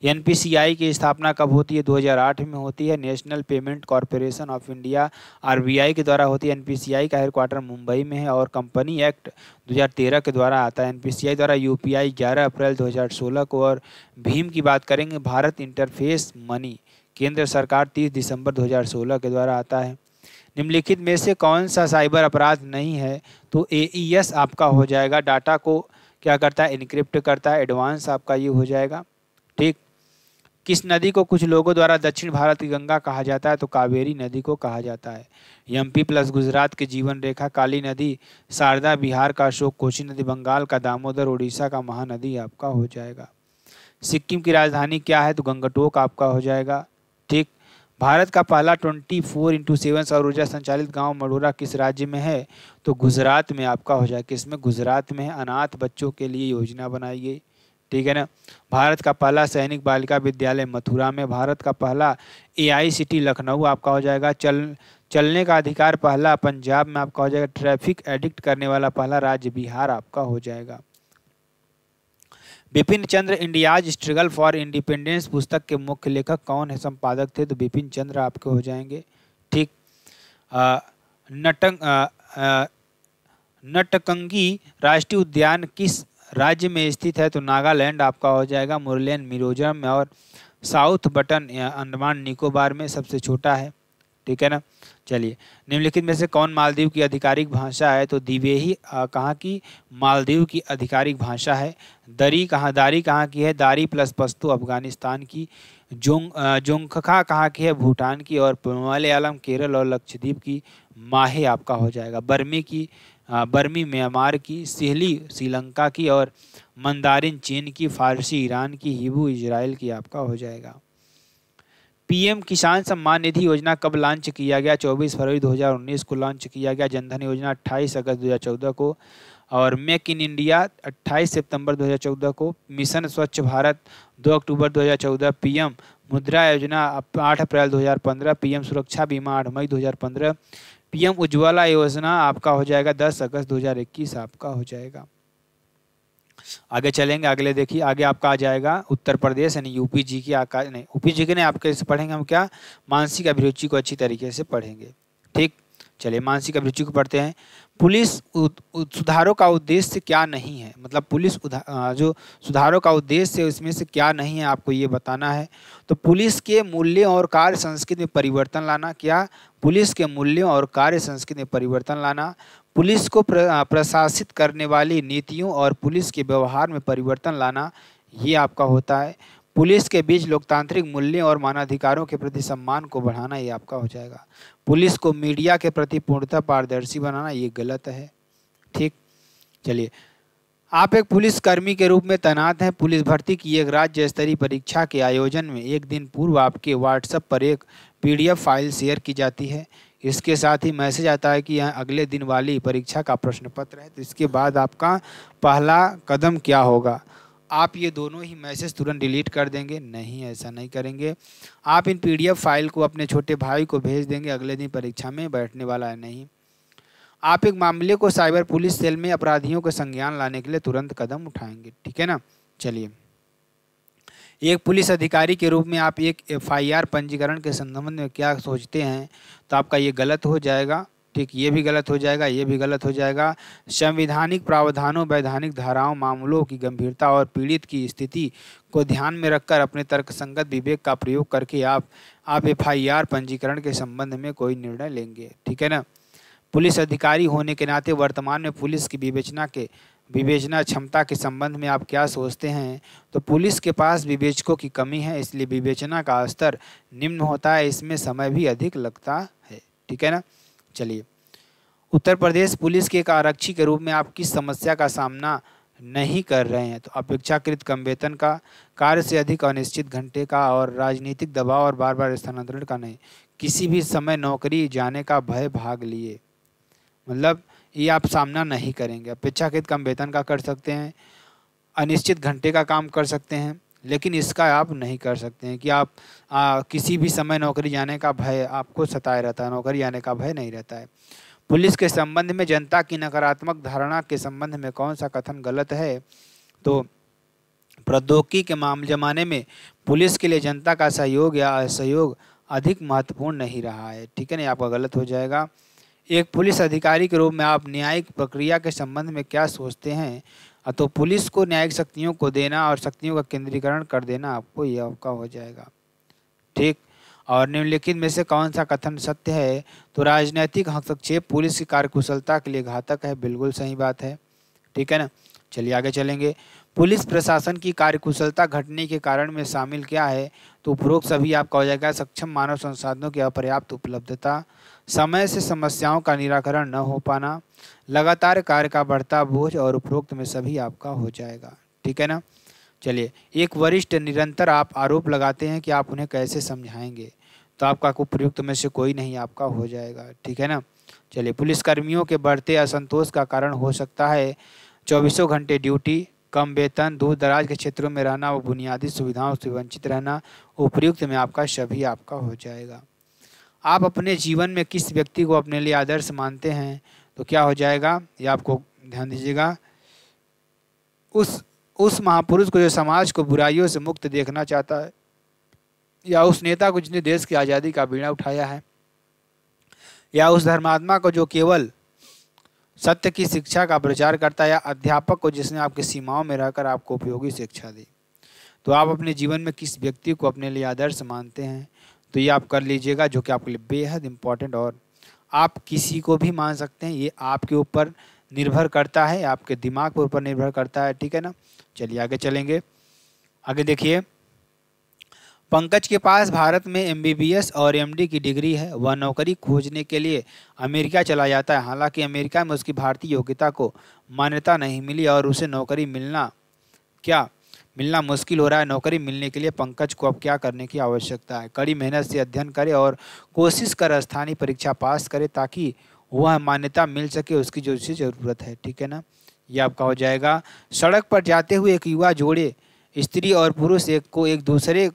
एनपीसीआई की स्थापना कब होती है? 2008 में होती है। National payment corporation of India RBI के द्वारा होती है। एनपीसीआई का हेडक्वार्टर मुंबई में है और कंपनी एक्ट 2013 के द्वारा आता है। एनपीसीआई द्वारा यूपीआई 11 अप्रैल 2016 को। और भीम की बात करेंगे, भारत इंटरफेस मनी केंद्र सरकार 30 दिसंबर 2016 के द्वारा आता है। निम्नलिखित में से कौन सा साइबर अपराध नहीं है? तो एईएस आपका हो जाएगा। डाटा को क्या करता है? इनक्रिप्ट करता है। एडवांस आपका ये हो जाएगा। ठीक। किस नदी को कुछ लोगों द्वारा दक्षिण भारत की गंगा कहा जाता है? तो कावेरी नदी को कहा जाता है। एमपी प्लस गुजरात की जीवन रेखा, काली नदी, शारदा बिहार का अशोक, कोसी नदी बंगाल का दामोदर, उड़ीसा का महानदी आपका हो जाएगा। सिक्किम की राजधानी क्या है? तो गंगटोक आपका हो जाएगा। ठीक। भारत का पहला 24x7 सौर ऊर्जा संचालित गांव मडोरा किस राज्य में है? तो गुजरात में आपका हो जाएगा। किसमें? गुजरात में है। अनाथ बच्चों के लिए योजना बनाई गई। ठीक है ना। भारत का पहला सैनिक बालिका विद्यालय मथुरा में। भारत का पहला एआईसीटी लखनऊ आपका हो जाएगा। चलने का अधिकार पहला पंजाब में आपका हो जाएगा। ट्रैफिक एडिक्ट करने वाला पहला राज्य बिहार आपका हो जाएगा। Bipin Chandra India's struggle for independence पुस्तक के मुख्य लेखक कौन है? संपादक थे? तो बिपिन चंद्र आपके हो जाएंगे। ठीक। नटकंगी राष्ट्रीय उद्यान किस राज्य में स्थित है? तो नागालैंड आपका हो जाएगा। मुरलेन मिजोरम में। और साउथ बटन अंडमान निकोबार में सबसे छोटा है। ठीक है ना। चलिए, निम्नलिखित में से कौन मालदीव की आधिकारिक भाषा है? तो दिवेही कहाँ की मालदीव की आधिकारिक भाषा है। दारी कहाँ की है? दारी प्लस पश्तो अफगानिस्तान की। जोंगखा कहाँ की है? भूटान की। और मलयालम केरल और लक्षद्वीप की। माहे आपका हो जाएगा। बर्मी म्यांमार की। सिहली श्रीलंका की। और मंदारिन चीन की। फारसी ईरान की। हिब्रू इजराइल की आपका हो जाएगा। पीएम किसान सम्मान निधि योजना कब लॉन्च किया गया? 24 फरवरी 2019 को लॉन्च किया गया। जनधन योजना 28 अगस्त 2014 को। और मेक इन इंडिया 28 सितंबर 2014 को। मिशन स्वच्छ भारत 2 अक्टूबर 2014। पीएम मुद्रा योजना 8 अप्रैल 2015। पीएम सुरक्षा बीमा 8 मई 2015। पीएम उज्ज्वला योजना आपका हो जाएगा 10 अगस्त 2021 आपका हो जाएगा। आगे चलेंगे। अगले देखिए, आगे आपका आ जाएगा उत्तर प्रदेश यानी यूपी जी की आकाश नहीं, यूपी जी के नहीं, आपके से पढ़ेंगे हम क्या? मानसिक अभिरुचि को अच्छी तरीके से पढ़ेंगे। ठीक। चलिए, मानसिक अभिरुचि को पढ़ते हैं। पुलिस सुधारों का उद्देश्य क्या नहीं है? मतलब पुलिस जो सुधारों का उद्देश्य है उसमें से क्या नहीं है आपको ये बताना है। तो पुलिस के मूल्यों और कार्य संस्कृति में परिवर्तन लाना। क्या? पुलिस के मूल्यों और कार्य संस्कृति में परिवर्तन लाना। पुलिस को प्रशासित करने वाली नीतियों और पुलिस के व्यवहार में परिवर्तन लाना, ये आपका होता है। पुलिस के बीच लोकतांत्रिक मूल्यों और मानवाधिकारों के प्रति सम्मान को बढ़ाना, ये आपका हो जाएगा। पुलिस को मीडिया के प्रति पूर्णतः पारदर्शी बनाना, ये गलत है। ठीक। चलिए, आप एक पुलिसकर्मी के रूप में तैनात हैं। पुलिस भर्ती की एक राज्य स्तरीय परीक्षा के आयोजन में एक दिन पूर्व आपके व्हाट्सएप पर एक पीडीएफ फाइल शेयर की जाती है। इसके साथ ही मैसेज आता है कि यह अगले दिन वाली परीक्षा का प्रश्न पत्र है। तो इसके बाद आपका पहला कदम क्या होगा? आप ये दोनों ही मैसेज तुरंत डिलीट कर देंगे? नहीं, ऐसा नहीं करेंगे। आप इन पीडीएफ फाइल को अपने छोटे भाई को भेज देंगे। अगले दिन परीक्षा में बैठने वाला है नहीं। आप एक मामले को साइबर पुलिस सेल में अपराधियों के संज्ञान लाने के लिए तुरंत कदम उठाएंगे। ठीक है ना। चलिए, एक पुलिस अधिकारी के रूप में आप एक एफआईआर पंजीकरण के संबंध में क्या सोचते हैं? तो आपका ये गलत हो जाएगा। ठीक, ये भी गलत हो जाएगा, ये भी गलत हो जाएगा। संवैधानिक प्रावधानों, वैधानिक धाराओं, मामलों की गंभीरता और पीड़ित की स्थिति को ध्यान में रखकर अपने तर्कसंगत विवेक का प्रयोग करके आप एफआईआर पंजीकरण के संबंध में कोई निर्णय लेंगे। ठीक है ना। पुलिस अधिकारी होने के नाते वर्तमान में पुलिस की विवेचना क्षमता के संबंध में आप क्या सोचते हैं? तो पुलिस के पास विवेचकों की कमी है, इसलिए विवेचना का स्तर निम्न होता है। इसमें समय भी अधिक लगता है। ठीक है ना। चलिए, उत्तर प्रदेश पुलिस के एक आरक्षी के रूप में आप किस समस्या का सामना नहीं कर रहे हैं? तो अपेक्षाकृत कम वेतन का, कार्य से अधिक अनिश्चित घंटे का, और राजनीतिक दबाव और बार बार स्थानांतरण का नहीं। किसी भी समय नौकरी जाने का भय भाग लिए, मतलब ये आप सामना नहीं करेंगे। अपेक्षाकृत कम वेतन का कर सकते हैं, अनिश्चित घंटे का काम कर सकते हैं, लेकिन इसका आप नहीं कर सकते हैं कि आप किसी भी समय नौकरी जाने का भय आपको सताए रहता है। नौकरी जाने का भय नहीं रहता है। पुलिस के संबंध में जनता की नकारात्मक धारणा के संबंध में कौन सा कथन गलत है? तो प्रौद्योगिकी के मामले ज़माने में पुलिस के लिए जनता का सहयोग या असहयोग अधिक महत्वपूर्ण नहीं रहा है। ठीक है ना, आपका गलत हो जाएगा। एक पुलिस अधिकारी के रूप में आप न्यायिक प्रक्रिया के संबंध में क्या सोचते हैं? तो पुलिस को न्यायिक शक्तियों को देना और शक्तियों का केंद्रीकरण कर देना आपको ये आपका हो जाएगा। ठीक। और निम्नलिखित में से कौन सा कथन सत्य है? तो राजनीतिक हस्तक्षेप पुलिस की कार्यकुशलता के लिए घातक है। बिल्कुल सही बात है। ठीक है ना, चलिए आगे चलेंगे। पुलिस प्रशासन की कार्यकुशलता घटने के कारण में शामिल क्या है? तो उपरोक्त सभी आपका हो जाएगा। सक्षम मानव संसाधनों की अपर्याप्त उपलब्धता, समय से समस्याओं का निराकरण न हो पाना, लगातार कार्य का बढ़ता बोझ और उपरोक्त में सभी आपका हो जाएगा। ठीक है ना, चलिए। एक वरिष्ठ निरंतर आप आरोप लगाते हैं कि आप उन्हें कैसे समझाएंगे? तो आपका उपयुक्त में से कोई नहीं आपका हो जाएगा। ठीक है ना, चलिए। पुलिसकर्मियों के बढ़ते असंतोष का कारण हो सकता है 24 घंटे ड्यूटी, कम वेतन, दूर दराज के क्षेत्रों में रहना व बुनियादी सुविधाओं से वंचित रहना। उपयुक्त में आपका सभी आपका हो जाएगा। आप अपने जीवन में किस व्यक्ति को अपने लिए आदर्श मानते हैं? तो क्या हो जाएगा, ये आपको ध्यान दीजिएगा। उस महापुरुष को जो समाज को बुराइयों से मुक्त देखना चाहता है, या उस नेता को जिसने देश की आज़ादी का बीड़ा उठाया है, या उस धर्मात्मा को जो केवल सत्य की शिक्षा का प्रचार करता है, या अध्यापक को जिसने आपकी सीमाओं में रहकर आपको उपयोगी शिक्षा दी। तो आप अपने जीवन में किस व्यक्ति को अपने लिए आदर्श मानते हैं? तो ये आप कर लीजिएगा, जो कि आपके लिए बेहद इम्पोर्टेंट। और आप किसी को भी मान सकते हैं, ये आपके ऊपर निर्भर करता है, आपके दिमाग के ऊपर निर्भर करता है। ठीक है ना, चलिए आगे चलेंगे। आगे देखिए, पंकज के पास भारत में MBBS और MD की डिग्री है। वह नौकरी खोजने के लिए अमेरिका चला जाता है। हालांकि अमेरिका में उसकी भारतीय योग्यता को मान्यता नहीं मिली और उसे नौकरी मिलना मुश्किल हो रहा है। नौकरी मिलने के लिए पंकज को अब क्या करने की आवश्यकता है? कड़ी मेहनत से अध्ययन करे और कोशिश कर स्थानीय परीक्षा पास करे, ताकि वह मान्यता मिल सके उसकी जो उसे ज़रूरत है। ठीक है ना, ये आपका हो जाएगा। सड़क पर जाते हुए एक युवा जोड़े, स्त्री और पुरुष एक दूसरे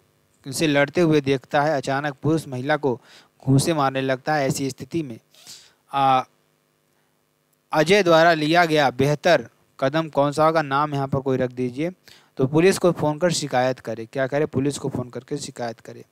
से लड़ते हुए देखता है। अचानक पुरुष महिला को घूंसे मारने लगता है। ऐसी स्थिति में अजय द्वारा लिया गया बेहतर कदम कौन सा होगा? नाम यहाँ पर कोई रख दीजिए। तो पुलिस को फ़ोन कर शिकायत करे। क्या करे? पुलिस को फ़ोन करके शिकायत करे।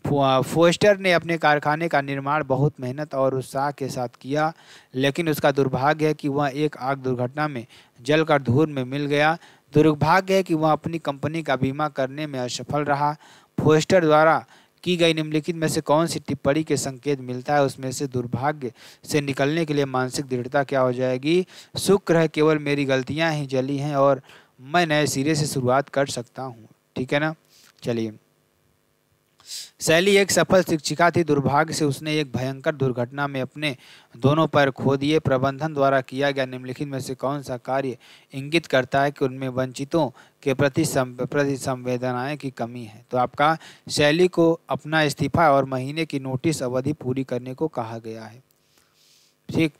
फोस्टर ने अपने कारखाने का निर्माण बहुत मेहनत और उत्साह के साथ किया, लेकिन उसका दुर्भाग्य है कि वह एक आग दुर्घटना में जलकर धूल में मिल गया। दुर्भाग्य है कि वह अपनी कंपनी का बीमा करने में असफल रहा। फोस्टर द्वारा की गई निम्नलिखित में से कौन सी टिप्पणी के संकेत मिलता है? उसमें से दुर्भाग्य से निकलने के लिए मानसिक दृढ़ता क्या हो जाएगी? शुक्र है केवल मेरी गलतियां ही जली हैं और मैं नए सिरे से शुरुआत कर सकता हूँ। ठीक है ना, चलिए। शैली एक सफल शिक्षिका थी। दुर्भाग्य से उसने एक भयंकर दुर्घटना में अपने दोनों पैर खो दिए। प्रबंधन द्वारा किया गया निम्नलिखित में से कौन सा कार्य इंगित करता है कि उनमें वंचितों के प्रति संवेदनाएं की कमी है? तो आपका शैली को अपना इस्तीफा और महीने की नोटिस अवधि पूरी करने को कहा गया है। ठीक,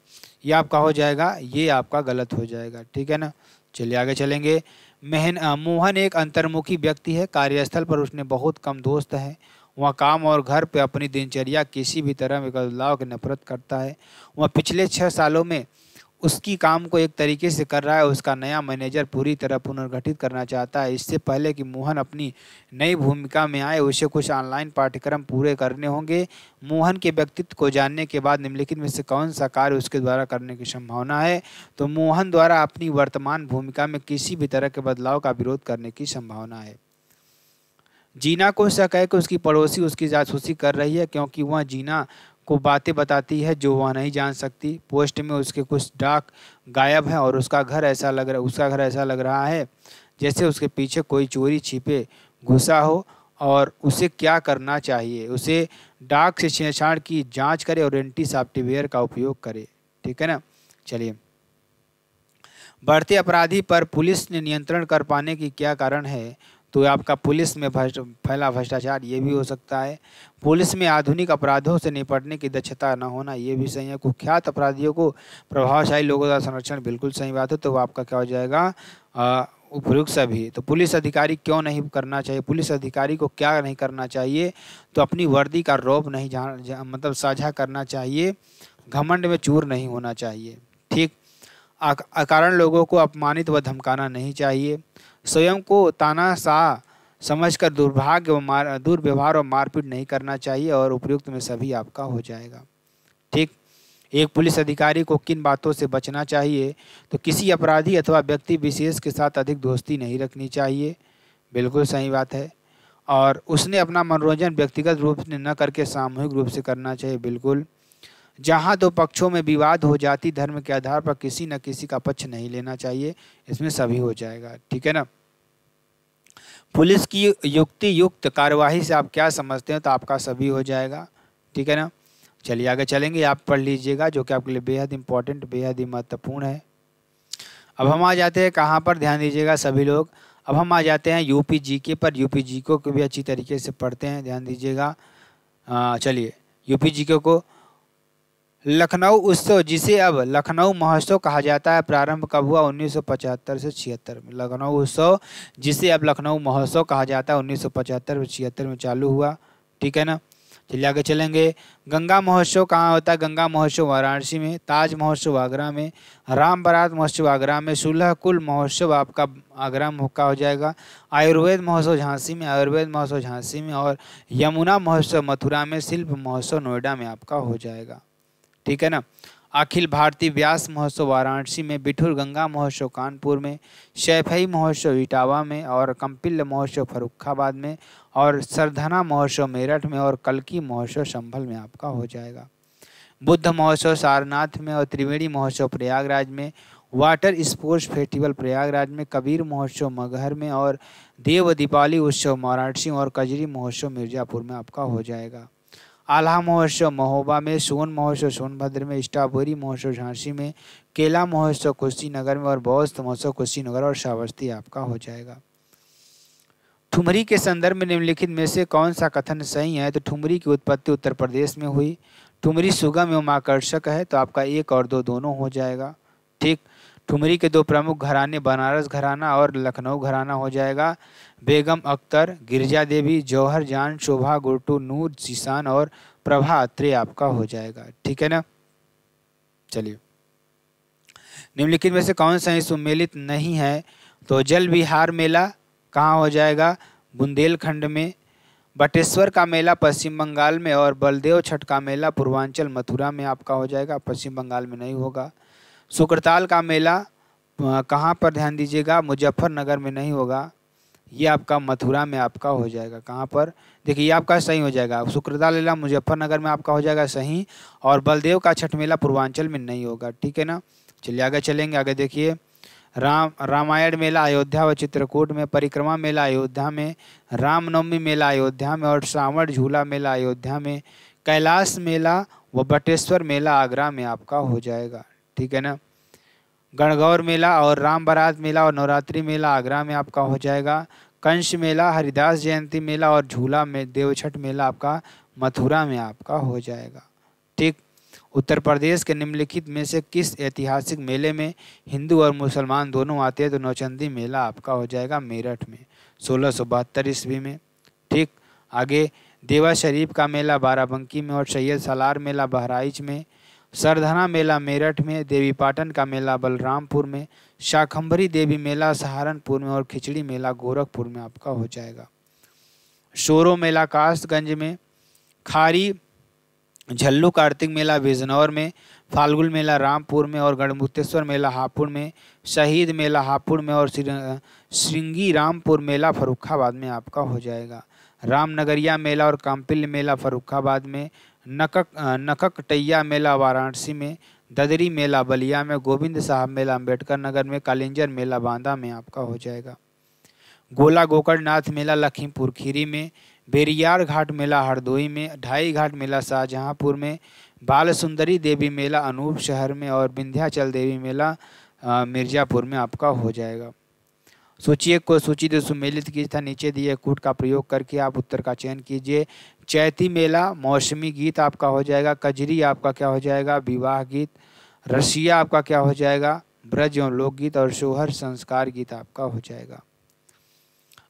ये आपका हो जाएगा, ये आपका गलत हो जाएगा। ठीक है ना, चलिए आगे चलेंगे। मोहन एक अंतर्मुखी व्यक्ति है। कार्यस्थल पर उसने बहुत कम दोस्त हैं। वह काम और घर पे अपनी दिनचर्या किसी भी तरह में बदलाव की नफरत करता है। वह पिछले 6 सालों में उसकी काम को एक तरीके से कर रहा है। उसका नया मैनेजर पूरी तरह पुनर्गठित करना चाहता है। इससे पहले कि मोहन अपनी नई भूमिका में आए, उसे कुछ ऑनलाइन पाठ्यक्रम पूरे करने होंगे। मोहन के व्यक्तित्व को जानने के बाद निम्नलिखित में से कौन सा कार्य उसके द्वारा करने की संभावना है? तो मोहन द्वारा अपनी वर्तमान भूमिका में किसी भी तरह के बदलाव का विरोध करने की संभावना है। जीना को शक है कि उसकी पड़ोसी उसकी जासूसी कर रही है, क्योंकि वह जीना को बातें बताती है जो वह नहीं जान सकती। पोस्ट में उसके कुछ डाक गायब हैं और उसका घर ऐसा लग रहा है जैसे उसके पीछे कोई चोरी छिपे घुसा हो। और उसे क्या करना चाहिए? उसे डाक से छेड़छाड़ की जांच करे और एंटी सॉफ्टवेयर का उपयोग करे। ठीक है ना, चलिए। बढ़ते अपराधी पर पुलिस ने नियंत्रण कर पाने की क्या कारण है? तो आपका पुलिस में फैला भ्रष्टाचार, ये भी हो सकता है। पुलिस में आधुनिक अपराधों से निपटने की दक्षता न होना, ये भी सही है। कुख्यात अपराधियों को प्रभावशाली लोगों का संरक्षण, बिल्कुल सही बात है। तो आपका क्या हो जाएगा? उपयुक्त सभी। तो पुलिस अधिकारी क्यों नहीं करना चाहिए? पुलिस अधिकारी को क्या नहीं करना चाहिए? तो अपनी वर्दी का रौब नहीं मतलब साझा करना चाहिए। घमंड में चूर नहीं होना चाहिए। ठीक, अकारण लोगों को अपमानित व धमकाना नहीं चाहिए। स्वयं को तानाशाह समझकर दुर्व्यवहार और मारपीट नहीं करना चाहिए और उपयुक्त में सभी आपका हो जाएगा। ठीक। एक पुलिस अधिकारी को किन बातों से बचना चाहिए? तो किसी अपराधी अथवा व्यक्ति विशेष के साथ अधिक दोस्ती नहीं रखनी चाहिए। बिल्कुल सही बात है। और उसने अपना मनोरंजन व्यक्तिगत रूप से न करके सामूहिक रूप से करना चाहिए। बिल्कुल। जहाँ दो पक्षों में विवाद हो, जाति धर्म के आधार पर किसी न किसी का पक्ष नहीं लेना चाहिए। इसमें सभी हो जाएगा। ठीक है ना। पुलिस की युक्ति युक्त कार्यवाही से आप क्या समझते हैं? तो आपका सभी हो जाएगा। ठीक है ना। चलिए आगे चलेंगे, आप पढ़ लीजिएगा, जो कि आपके लिए बेहद इंपॉर्टेंट, बेहद ही महत्वपूर्ण है। अब हम आ जाते हैं कहाँ पर, ध्यान दीजिएगा सभी लोग। अब हम आ जाते हैं यूपी जीके पर। यूपी जीके को भी अच्छी तरीके से पढ़ते हैं, ध्यान दीजिएगा। चलिए यूपी जीके को। लखनऊ उत्सव, जिसे अब लखनऊ महोत्सव कहा जाता है, प्रारंभ कब हुआ? 1975 से 76 में। लखनऊ उत्सव, जिसे अब लखनऊ महोत्सव कहा जाता है, 1975 से 76 में चालू हुआ। ठीक है ना। चलिए आगे चलेंगे। गंगा महोत्सव कहाँ होता है? गंगा महोत्सव वाराणसी में। ताज महोत्सव आगरा में। राम बारात महोत्सव आगरा में। सुलह कुल महोत्सव आपका आगरा में का हो जाएगा। आयुर्वेद महोत्सव झांसी में। आयुर्वेद महोत्सव झांसी में। और यमुना महोत्सव मथुरा में। शिल्प महोत्सव नोएडा में आपका हो जाएगा। ठीक है ना। अखिल भारतीय व्यास महोत्सव वाराणसी में। बिठुर गंगा महोत्सव कानपुर में। शैफई महोत्सव इटावा में। और कंपिल महोत्सव फर्रुखाबाद में। और सरधना महोत्सव मेरठ में। और कल्की महोत्सव संभल में आपका हो जाएगा। बुद्ध महोत्सव सारनाथ में। और त्रिवेणी महोत्सव प्रयागराज में। वाटर स्पोर्ट्स फेस्टिवल प्रयागराज में। कबीर महोत्सव मगहर में। और देव दीपावली उत्सव वाराणसी में। और कजरी महोत्सव मिर्जापुर में आपका हो जाएगा। आल्हा महोत्सव महोबा में। सोन महोत्सव सोनभद्र में। स्ट्रॉबेरी महोत्सव झांसी में। केला महोत्सव कुशीनगर में। और बौद्ध महोत्सव कुशीनगर और श्रावस्ती आपका हो जाएगा। ठुमरी के संदर्भ में निम्नलिखित में से कौन सा कथन सही है? तो ठुमरी की उत्पत्ति उत्तर प्रदेश में हुई। ठुमरी सुगम एवं आकर्षक है, तो आपका 1 और 2 दोनों हो जाएगा। ठीक। ठुमरी के 2 प्रमुख घराने बनारस घराना और लखनऊ घराना हो जाएगा। बेगम अख्तर, गिरजा देवी, जौहर जान, शोभा गुर्टू, नूर जीशान और प्रभा अत्रे आपका हो जाएगा। ठीक है ना। चलिए, निम्नलिखित में से कौन सा ही सुमेलित नहीं है? तो जल विहार मेला कहाँ हो जाएगा? बुंदेलखंड में। बटेश्वर का मेला पश्चिम बंगाल में। और बलदेव छठ का मेला पूर्वांचल मथुरा में आपका हो जाएगा, पश्चिम बंगाल में नहीं होगा। शुक्रताल का मेला कहाँ पर? ध्यान दीजिएगा, मुजफ्फरनगर में नहीं होगा, ये आपका मथुरा में आपका हो जाएगा। कहाँ पर? देखिए ये आपका सही हो जाएगा। शुक्रताल मेला मुजफ्फरनगर में आपका हो जाएगा सही। और बलदेव का छठ मेला पूर्वांचल में नहीं होगा। ठीक है ना। चलिए आगे चलेंगे। आगे देखिए, रामायण मेला अयोध्या व चित्रकूट में। परिक्रमा मेला अयोध्या में। रामनवमी मेला अयोध्या में। और श्रावण झूला मेला अयोध्या में। कैलाश मेला व बटेश्वर मेला आगरा में आपका हो जाएगा। ठीक है ना। गणगौर मेला और राम बारात मेला और नवरात्रि मेला आगरा में आपका हो जाएगा। कंस मेला, हरिदास जयंती मेला और झूला में देवछठ मेला आपका मथुरा में आपका हो जाएगा। ठीक। उत्तर प्रदेश के निम्नलिखित में से किस ऐतिहासिक मेले में हिंदू और मुसलमान दोनों आते हैं? तो नौचंदी मेला आपका हो जाएगा मेरठ में 1672 ईस्वी में। ठीक। आगे, देवा शरीफ का मेला बाराबंकी में। और सैयद सालार मेला बहराइच में। सरधना मेला मेरठ में। देवीपाटन का मेला बलरामपुर में। शाकंभरी देवी मेला सहारनपुर में। और खिचड़ी मेला गोरखपुर में आपका हो जाएगा। शोरो मेला कासगंज में। खारी झल्लू कार्तिक मेला बिजनौर में। फाल्गुन मेला रामपुर में। और गढ़मुक्तेश्वर मेला हापुड़ में। शहीद मेला हापुड़ में। और श्रृंगी रामपुर मेला फर्रुखाबाद में आपका हो जाएगा। रामनगरिया मेला और काम्पिल मेला फर्रुखाबाद में। नककटैया मेला वाराणसी में। ददरी मेला बलिया में। गोविंद साहब मेला अम्बेडकर नगर में। कालिंजर मेला बांदा में आपका हो जाएगा। गोला गोकर्णनाथ मेला लखीमपुर खीरी में। बेरियार घाट मेला हरदोई में। ढाई घाट मेला शाहजहांपुर में। बाल सुंदरी देवी मेला अनूप शहर में। और विंध्याचल देवी मेला मिर्जापुर में आपका हो जाएगा। सूची 1 को सूची 2 सुमेलित कीजिए तथा नीचे दिए कूट का प्रयोग करके आप उत्तर का चयन कीजिए। चैती मेला मौसमी गीत आपका हो जाएगा। कजरी आपका क्या हो जाएगा? विवाह गीत। रसिया आपका क्या हो जाएगा? ब्रज एवं लोकगीत। और सोहर संस्कार गीत आपका हो जाएगा।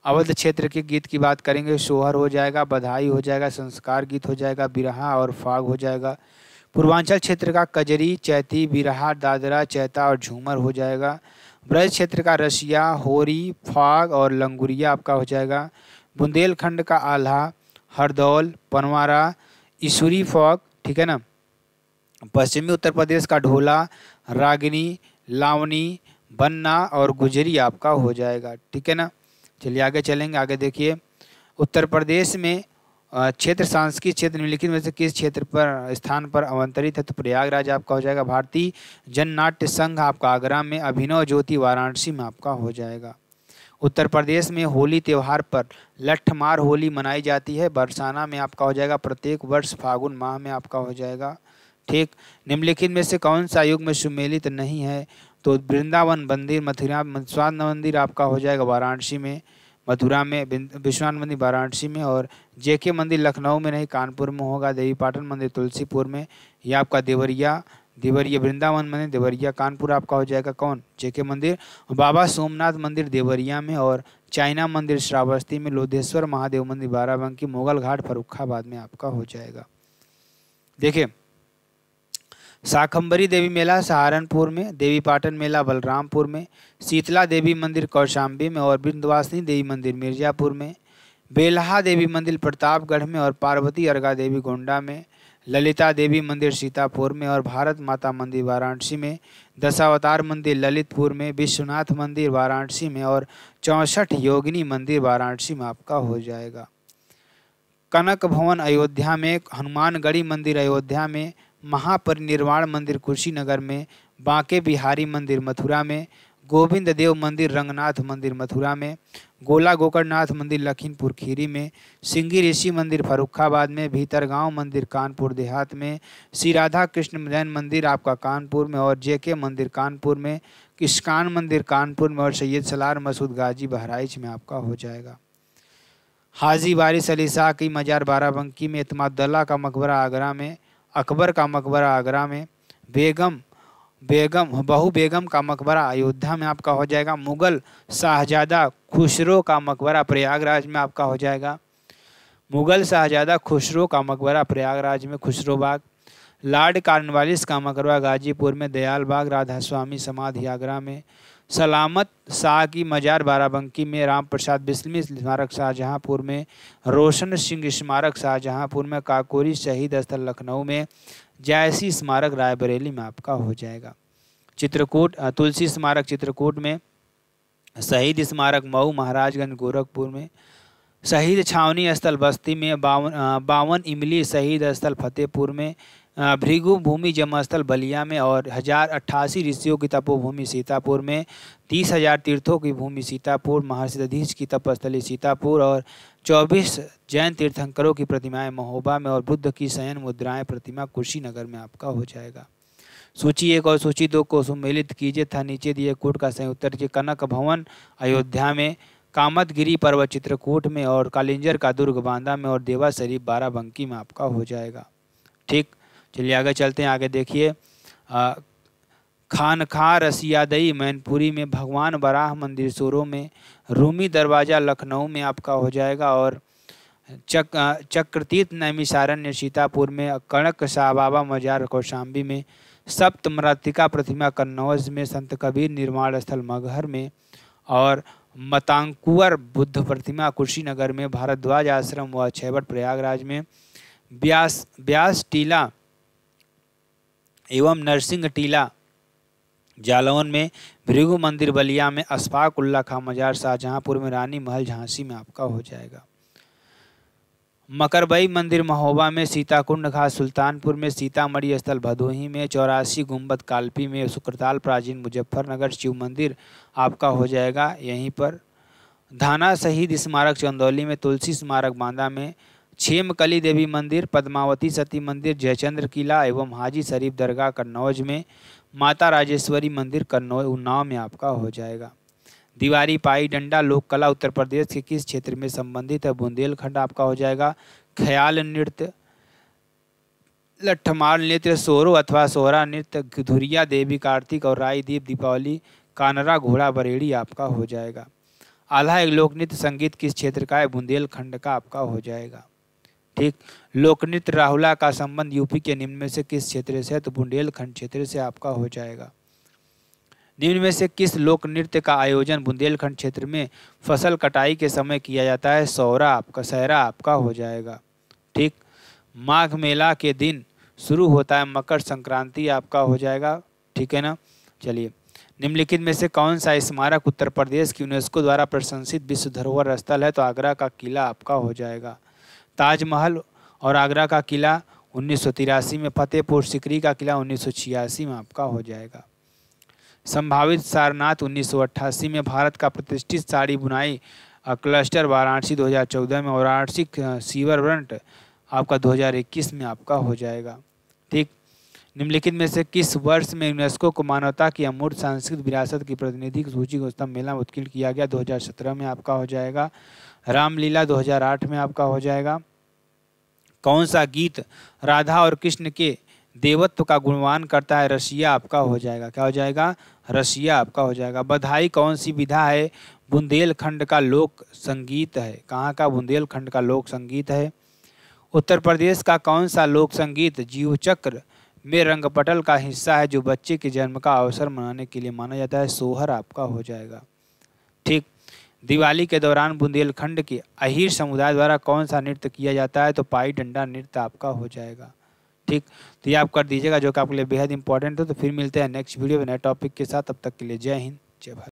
अवध क्षेत्र के गीत की बात करेंगे, सोहर हो जाएगा, बधाई हो जाएगा, संस्कार गीत हो जाएगा, बिरहा और फाग हो जाएगा। पूर्वांचल क्षेत्र का कजरी, चैती, बिरहा, दादरा, चैता और झूमर हो जाएगा। ब्रज क्षेत्र का रसिया, होरी, फाग और लंगुरिया आपका हो जाएगा। बुंदेलखंड का आल्हा, हरदौल, पनवारा, इसुरी फॉग, ठीक है ना। पश्चिमी उत्तर प्रदेश का ढोला, रागिनी, लावनी, बन्ना और गुजरी आपका हो जाएगा, ठीक है ना। चलिए आगे चलेंगे। आगे देखिए, उत्तर प्रदेश में क्षेत्र सांस्कृतिक क्षेत्र निम्नलिखित में से किस क्षेत्र पर स्थान पर अवतरित है? तो प्रयागराज आपका हो जाएगा। भारतीय जन नाट्य संघ आपका आगरा में, अभिनव ज्योति वाराणसी में आपका हो जाएगा। उत्तर प्रदेश में होली त्यौहार पर लठमार होली मनाई जाती है, बरसाना में आपका हो जाएगा। प्रत्येक वर्ष फागुन माह में आपका हो जाएगा, ठीक। निम्नलिखित में से कौन सा युग में सुमेलित नहीं है? तो वृंदावन मंदिर मथुरा, विश्वनाथ मंदिर आपका हो जाएगा वाराणसी में, मथुरा में, विश्वनाथ मंदिर वाराणसी में, और जेके मंदिर लखनऊ में नहीं कानपुर में होगा। देवी पाटन मंदिर तुलसीपुर में, यह आपका देवरिया वृंदावन मंदिर देवरिया कानपुर आपका हो जाएगा कौन? जेके मंदिर। बाबा सोमनाथ मंदिर देवरिया में, और चाइना मंदिर श्रावस्ती में, लोधेश्वर महादेव मंदिर बाराबंकी, मुगल घाट फर्रुखाबाद में आपका हो जाएगा। देखिए, शाकंभरी देवी मेला सहारनपुर में, देवी पाटन मेला बलरामपुर में, शीतला देवी मंदिर कौशाम्बी में, और विंध्यवासिनी देवी मंदिर मिर्जापुर में, बेलहा देवी मंदिर प्रतापगढ़ में, और पार्वती अर्गा देवी गोंडा में, ललिता देवी मंदिर सीतापुर में, और भारत माता मंदिर वाराणसी में, दशावतार मंदिर ललितपुर में, विश्वनाथ मंदिर वाराणसी में, और 64 योगिनी मंदिर वाराणसी में आपका हो जाएगा। कनक भवन अयोध्या में, हनुमानगढ़ी मंदिर अयोध्या में, महापरिनिर्वाण मंदिर कुशीनगर में, बांके बिहारी मंदिर मथुरा में, गोविंद देव मंदिर रंगनाथ मंदिर मथुरा में, गोला गोकर्णनाथ मंदिर लखीमपुर खीरी में, सिंगी ऋषि मंदिर फर्रुखाबाद में, भीतरगांव मंदिर कानपुर देहात में, श्री राधा कृष्ण जैन मंदिर आपका कानपुर में, और जेके मंदिर कानपुर में, इस्कान मंदिर कानपुर में, और सैयद सलार मसूद गाजी बहराइच में आपका हो जाएगा। हाजी वारिस अली शाह की मजार बाराबंकी में, इत्मादुल्लाह का मकबरा आगरा में, अकबर का मकबरा आगरा में, बहू बेगम का मकबरा अयोध्या में आपका हो जाएगा। मुगल शाहजादा खुसरो का मकबरा प्रयागराज में आपका हो जाएगा। मुगल शाहजादा खुसरो का मकबरा प्रयागराज में खुसरो बाग। लॉर्ड कॉर्नवालिस का मकबरा गाजीपुर में, दयाल बाग राधा स्वामी समाधि आगरा में, सलामत शाह की मजार बाराबंकी में, राम प्रसाद बिस्मिल स्मारक शाहजहाँपुर में, रोशन सिंह स्मारक शाहजहाँपुर में, काकोरी शहीद स्थल लखनऊ में, जायसी स्मारक रायबरेली में आपका हो जाएगा। चित्रकूट तुलसी स्मारक चित्रकूट में, शहीद स्मारक मऊ महाराजगंज गोरखपुर में, शहीद छावनी स्थल बस्ती में, 52 इमली शहीद स्थल फतेहपुर में, भृगु भूमि जन्म स्थल बलिया में, और 1088 ऋषियों की तपोभूमि सीतापुर में, 30,000 तीर्थों की भूमि सीतापुर, महर्षि दधीच की तपस्थली सीतापुर, और 24 जैन तीर्थंकरों की प्रतिमाएं महोबा में, और बुद्ध की शयन मुद्राएं प्रतिमा कुशीनगर में आपका हो जाएगा। सूची 1 और सूची 2 को सम्मिलित कीजिए तथा नीचे दिए कोट का सही उत्तर कीजिए। कनक भवन अयोध्या में, कामतगिरी पर्वत चित्रकूट में, और कालिंजर का दुर्ग बांदा में, और देवा शरीफ बाराबंकी में आपका हो जाएगा, ठीक। चलिए आगे चलते हैं। आगे देखिए, खानखा रसियादई मैनपुरी में, भगवान बराह मंदिर सोरो में, रूमी दरवाज़ा लखनऊ में आपका हो जाएगा, और चक्रतीर्थ नैमिषारण्य सीतापुर में, कनक शाह बाबा मजार कौशाम्बी में, सप्तमृत्तिका प्रतिमा कन्नौज में, संत कबीर निर्माण स्थल मगहर में, और मतांकुर बुद्ध प्रतिमा कुशीनगर में, भारद्वाज आश्रम व छैवट प्रयागराज में, ब्यास टीला एवं नरसिंह टीला जालौन में, भृगु मंदिर बलिया में, अशफाक उल्लाह खां मजार शाहजहाँपुर में, रानी महल झांसी में आपका हो जाएगा। मकरबई मंदिर महोबा में, सीताकुंड घाट सुल्तानपुर में, सीतामढ़ी स्थल भदोही में, 84 गुंबद कालपी में, सुकरताल प्राचीन मुजफ्फरनगर, शिव मंदिर आपका हो जाएगा यहीं पर। धाना शहीद स्मारक चंदौली में, तुलसी स्मारक बांदा में, छेमकली देवी मंदिर, पद्मावती सती मंदिर, जयचंद्र किला एवं हाजी शरीफ दरगाह कन्नौज में, माता राजेश्वरी मंदिर कन्नौज उन्नाव में आपका हो जाएगा। दीवारी पाई डंडा लोक कला उत्तर प्रदेश के किस क्षेत्र में संबंधित है? बुंदेलखंड आपका हो जाएगा। ख्याल नृत्य, लट्ठमार नृत्य, सोरो अथवा सोहरा नृत्य, धुरिया देवी कार्तिक और राई दीप दीपावली, कानरा घोड़ा बरेड़ी आपका हो जाएगा। आल्हा एक लोक नृत्य संगीत किस क्षेत्र का है? बुंदेलखंड का आपका हो जाएगा, ठीक। लोकनृत्य राहुला का संबंध यूपी के निम्न में से किस क्षेत्र से है? तो बुंदेलखंड क्षेत्र से आपका हो जाएगा। निम्न में से किस लोक नृत्य का आयोजन बुंदेलखंड क्षेत्र में फसल कटाई के समय किया जाता है? सौरा आपका, सहरा आपका हो जाएगा। ठीक। माघ मेला के दिन शुरू होता है मकर संक्रांति आपका हो जाएगा। ठीक है ना। चलिए, निम्नलिखित में से कौन सा स्मारक उत्तर प्रदेश की यूनेस्को द्वारा प्रशंसित विश्व धरोहर स्थल है? तो आगरा का किला आपका हो जाएगा। ताजमहल और आगरा का किला 1983 में, फतेहपुर सिकरी का किला 1986 में आपका हो जाएगा। संभावित सारनाथ 1988 में, भारत का प्रतिष्ठित साड़ी बुनाई क्लस्टर वाराणसी 2014 में, और वाराणसी सीवरफ्रंट आपका 2021 में आपका हो जाएगा। ठीक। निम्नलिखित में से किस वर्ष में यूनेस्को को मानवता की अमूर्त सांस्कृतिक विरासत की प्रतिनिधि सूची को सम्मेलन में उत्कीर्ण किया गया? 2017 में आपका हो जाएगा। रामलीला 2008 में आपका हो जाएगा। कौन सा गीत राधा और कृष्ण के देवत्व का गुणगान करता है? रसिया आपका हो जाएगा। क्या हो जाएगा? रसिया आपका हो जाएगा। बधाई कौन सी विधा है? बुंदेलखंड का लोक संगीत है। कहाँ का? बुंदेलखंड का लोक संगीत है। उत्तर प्रदेश का कौन सा लोक संगीत जीव चक्र में रंगपटल का हिस्सा है, जो बच्चे के जन्म का अवसर मनाने के लिए माना जाता है? सोहर आपका हो जाएगा। ठीक। दिवाली के दौरान बुंदेलखंड के अहीर समुदाय द्वारा कौन सा नृत्य किया जाता है? तो पाई डंडा नृत्य आपका हो जाएगा। ठीक। तो ये आप कर दीजिएगा, जो कि आपके लिए बेहद इंपॉर्टेंट हो। तो फिर मिलते हैं नेक्स्ट वीडियो में नए टॉपिक के साथ। तब तक के लिए जय हिंद, जय भारत।